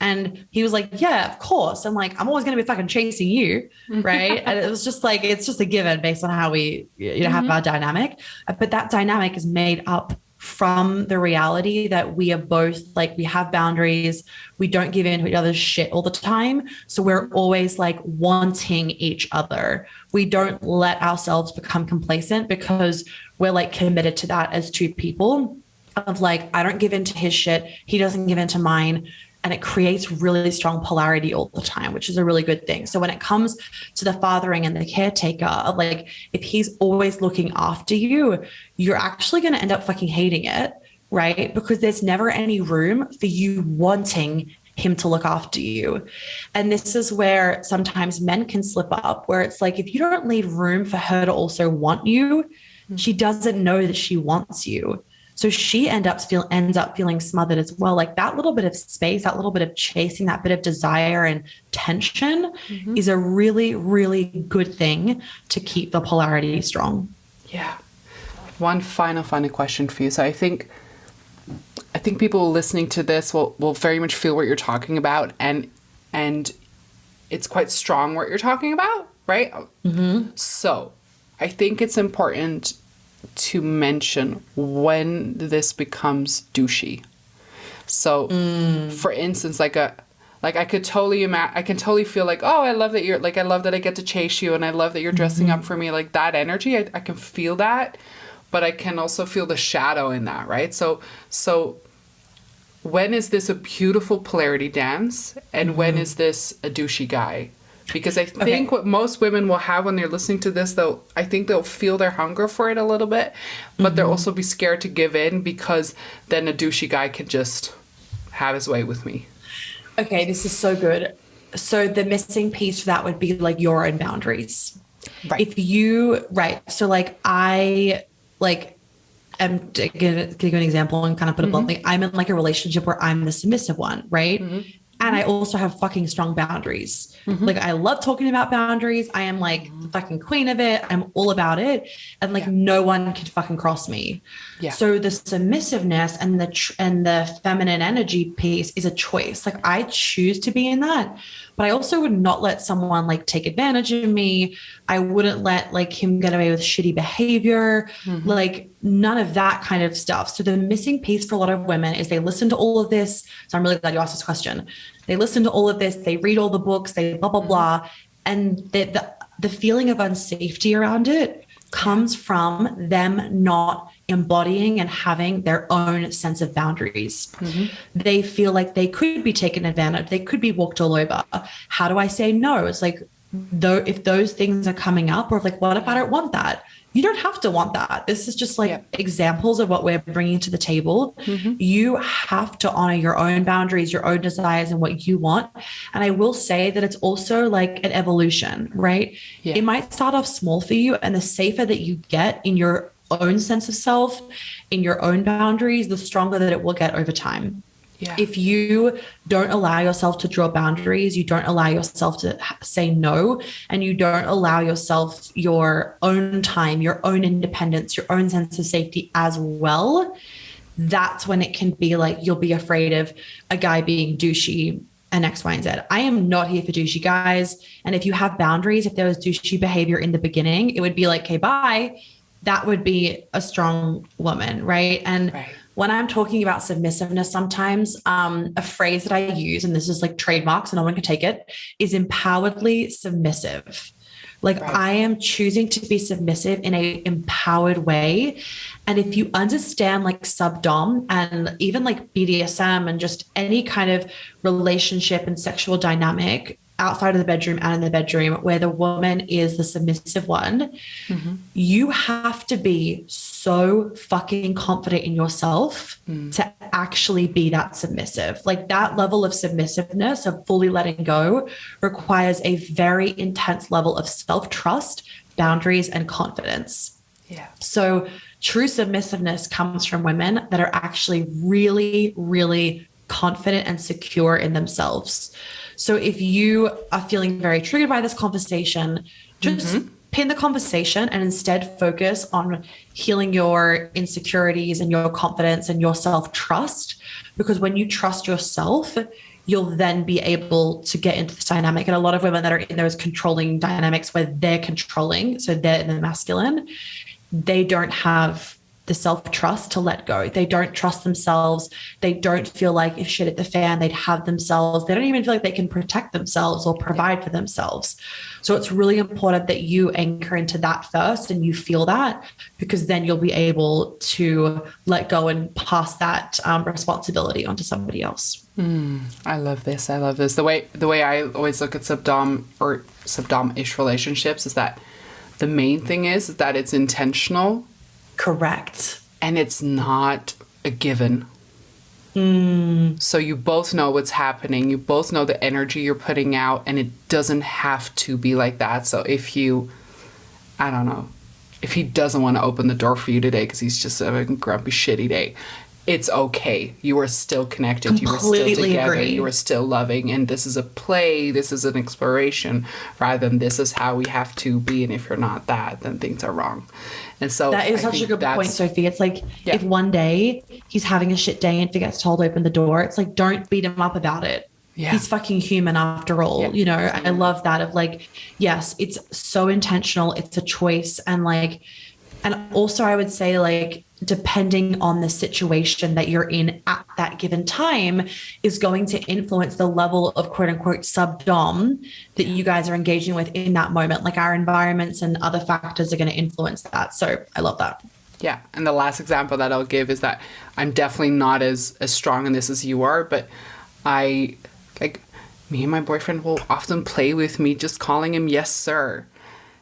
And he was like, yeah, of course. I'm like, I'm always going to be fucking chasing you. Right. And it was just like, it's just a given based on how we, you know, have our dynamic. But that dynamic is made up from the reality that we are both like, we have boundaries. We don't give in to each other's shit all the time. So we're always like wanting each other. We don't let ourselves become complacent because we're like committed to that as two people of like, I don't give in to his shit. He doesn't give in to mine. And it creates really strong polarity all the time, which is a really good thing. So when it comes to the fathering and the caretaker, of like, if he's always looking after you, you're actually going to end up fucking hating it, right? Because there's never any room for you wanting him to look after you. And this is where sometimes men can slip up, where it's like, if you don't leave room for her to also want you, she doesn't know that she wants you. So she ends up feeling smothered as well. Like that little bit of space, that little bit of chasing, that bit of desire and tension is a really, really good thing to keep the polarity strong. Yeah. One final question for you. So I think people listening to this will very much feel what you're talking about, and it's quite strong what you're talking about, right? So I think it's important to mention when this becomes douchey. So for instance, I can totally feel like, oh, I love that you're like, I love that I get to chase you, and I love that you're dressing up for me. Like that energy, I can feel that, but I can also feel the shadow in that, right? So when is this a beautiful polarity dance, and when is this a douchey guy? Because I think what most women will have when they're listening to this, I think they'll feel their hunger for it a little bit, but they'll also be scared to give in, because then a douchey guy could just have his way with me. Okay, this is so good. So the missing piece for that would be like your own boundaries. Right. So like I am going to give you an example and kind of put it bluntly. I'm in like a relationship where I'm the submissive one, right? And I also have fucking strong boundaries. Like I love talking about boundaries. I am like the fucking queen of it. I'm all about it. And like no one can fucking cross me. Yeah. So the submissiveness and the feminine energy piece is a choice. Like I choose to be in that, but I also would not let someone like take advantage of me. I wouldn't let like him get away with shitty behavior, like none of that kind of stuff. So the missing piece for a lot of women is they listen to all of this. So I'm really glad you asked this question. They listen to all of this, they read all the books, they blah, blah, blah. And the feeling of unsafety around it comes from them not embodying and having their own sense of boundaries. They feel like they could be taken advantage. They could be walked all over. How do I say no? It's like, though, if those things are coming up, or like, what if I don't want that? You don't have to want that. This is just like examples of what we're bringing to the table. You have to honor your own boundaries, your own desires, and what you want. And I will say that it's also like an evolution, right? It might start off small for you, and the safer that you get in your own sense of self, in your own boundaries, the stronger that it will get over time. If you don't allow yourself to draw boundaries, you don't allow yourself to say no, and you don't allow yourself your own time, your own independence, your own sense of safety as well, that's when it can be like you'll be afraid of a guy being douchey and X, Y, and Z. I am not here for douchey guys. And if you have boundaries, if there was douchey behavior in the beginning, it would be like, okay, bye. That would be a strong woman, right? And when I'm talking about submissiveness, sometimes a phrase that I use, and this is like trademark, so no one can take it, is empoweredly submissive. Like I am choosing to be submissive in a empowered way. And if you understand like subdom and even like BDSM and just any kind of relationship and sexual dynamic outside of the bedroom and in the bedroom where the woman is the submissive one, you have to be so fucking confident in yourself to actually be that submissive. Like that level of submissiveness, of fully letting go, requires a very intense level of self-trust, boundaries, and confidence. So true submissiveness comes from women that are actually really, really confident and secure in themselves. So if you are feeling very triggered by this conversation, just pin the conversation and instead focus on healing your insecurities and your confidence and your self-trust. Because when you trust yourself, you'll then be able to get into this dynamic. And a lot of women that are in those controlling dynamics where they're controlling, so they're in the masculine, they don't have the self-trust to let go. They don't trust themselves. They don't feel like if shit hit the fan, they'd have themselves. They don't even feel like they can protect themselves or provide for themselves. So it's really important that you anchor into that first and you feel that, because then you'll be able to let go and pass that responsibility onto somebody else. I love this. I love this. The way I always look at subdom or subdom-ish relationships is that the main thing is that it's intentional. Correct. And it's not a given. So you both know what's happening. You both know the energy you're putting out, and it doesn't have to be like that. So if you, I don't know, if he doesn't want to open the door for you today because he's just having a grumpy, shitty day, it's okay. You are still connected. You are still together. Agree. You are still loving. And this is a play. This is an exploration rather than this is how we have to be. And if you're not that, then things are wrong. And so that is such a good point, Sophie. It's like if one day he's having a shit day and forgets to open the door, it's like, don't beat him up about it. He's fucking human after all. You know, I love that of like, yes, it's so intentional. It's a choice. And like, and also I would say like, depending on the situation that you're in at that given time is going to influence the level of quote unquote subdom that you guys are engaging with in that moment. Like our environments and other factors are going to influence that. So I love that. Yeah. And the last example that I'll give is that I'm definitely not as strong in this as you are, but me and my boyfriend will often play with me just calling him yes, sir.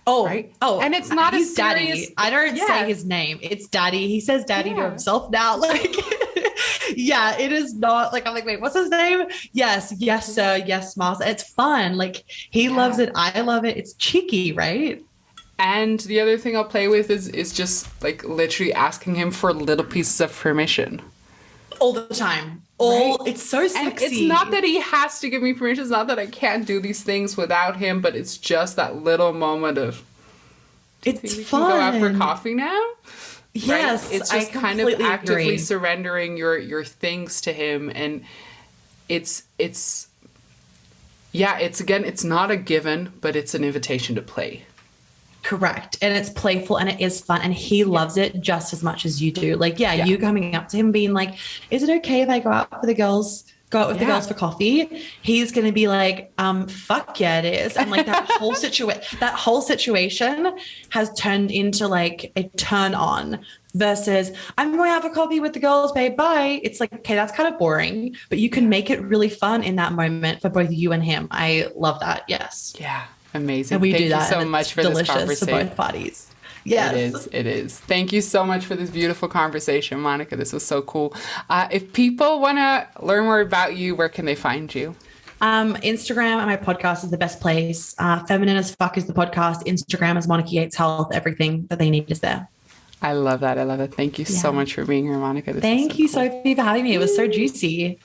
Oh, right? Oh, and it's not he's a serious... daddy. I don't say his name. It's daddy. He says daddy to himself now. Like, it is not like, I'm like, wait, what's his name? Yes, sir. Yes, master. It's fun. Like he loves it. I love it. It's cheeky, right? And the other thing I'll play with is just like literally asking him for little pieces of permission. All the time. It's so sexy. And it's not that he has to give me permission. It's not that I can't do these things without him, but it's just that little moment of, it's we fun. Can go out for coffee now? Yes. Right? It's just kind of actively surrendering your things to him. And it's not a given, but it's an invitation to play. Correct. And it's playful and it is fun. And he loves it just as much as you do. Like, you coming up to him being like, is it okay if I go out with the girls go out with the girls for coffee, he's going to be like, fuck yeah, it is. And like that whole situation has turned into like a turn on versus I'm going out for coffee with the girls, babe, bye. It's like, okay, that's kind of boring, but you can make it really fun in that moment for both you and him. I love that. Yes. Yeah. Amazing. And we Thank do that. you so much for this conversation. For both parties. Yes. It is. Thank you so much for this beautiful conversation, Monica. This was so cool. If people want to learn more about you, where can they find you? Instagram and my podcast is the best place. Feminine as Fuck is the podcast. Instagram is Monica Yates Health. Everything that they need is there. I love that. Thank you so much for being here, Monica. Thank you, Sophie, for having me. It was so juicy.